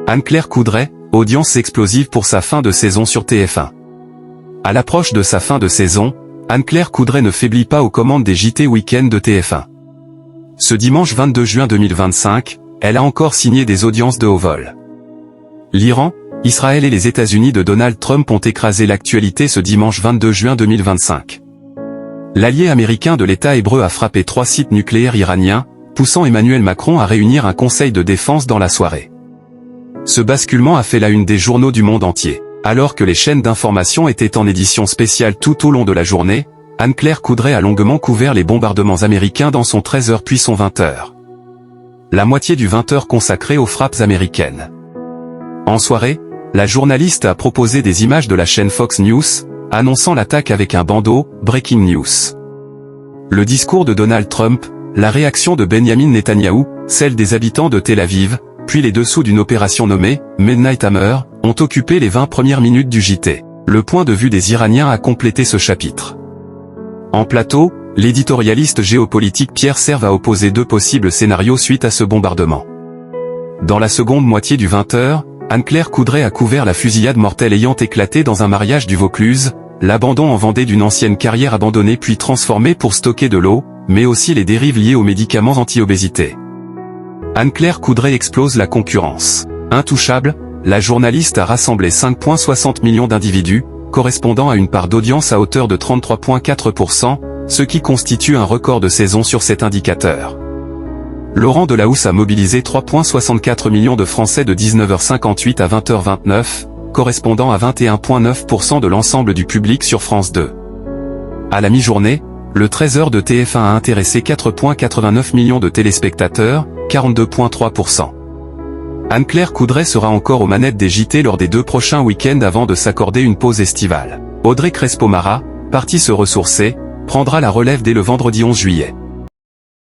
Anne-Claire Coudray, audience explosive pour sa fin de saison sur TF1. À l'approche de sa fin de saison, Anne-Claire Coudray ne faiblit pas aux commandes des JT Week-end de TF1. Ce dimanche 22 juin 2025, elle a encore signé des audiences de haut vol. L'Iran, Israël et les États-Unis de Donald Trump ont écrasé l'actualité ce dimanche 22 juin 2025. L'allié américain de l'État hébreu a frappé 3 sites nucléaires iraniens, poussant Emmanuel Macron à réunir un conseil de défense dans la soirée. Ce basculement a fait la une des journaux du monde entier. Alors que les chaînes d'information étaient en édition spéciale tout au long de la journée, Anne-Claire Coudray a longuement couvert les bombardements américains dans son 13h puis son 20h. La moitié du 20h consacrée aux frappes américaines. En soirée, la journaliste a proposé des images de la chaîne Fox News, annonçant l'attaque avec un bandeau « Breaking News ». Le discours de Donald Trump, la réaction de Benjamin Netanyahou, celle des habitants de Tel Aviv, puis les dessous d'une opération nommée « Midnight Hammer » ont occupé les 20 premières minutes du JT. Le point de vue des Iraniens a complété ce chapitre. En plateau, l'éditorialiste géopolitique Pierre Serve a opposé 2 possibles scénarios suite à ce bombardement. Dans la seconde moitié du 20h, Anne-Claire Coudray a couvert la fusillade mortelle ayant éclaté dans un mariage du Vaucluse, l'abandon en Vendée d'une ancienne carrière abandonnée puis transformée pour stocker de l'eau, mais aussi les dérives liées aux médicaments anti-obésité. Anne-Claire Coudray explose la concurrence. Intouchable, la journaliste a rassemblé 5,60 millions d'individus, correspondant à une part d'audience à hauteur de 33,4%, ce qui constitue un record de saison sur cet indicateur. Laurent Delahousse a mobilisé 3,64 millions de Français de 19h58 à 20h29, correspondant à 21,9% de l'ensemble du public sur France 2. À la mi-journée, le 13h de TF1 a intéressé 4,89 millions de téléspectateurs, 42,3%. Anne-Claire Coudray sera encore aux manettes des JT lors des 2 prochains week-ends avant de s'accorder une pause estivale. Audrey Crespo-Mara, partie se ressourcer, prendra la relève dès le vendredi 11 juillet.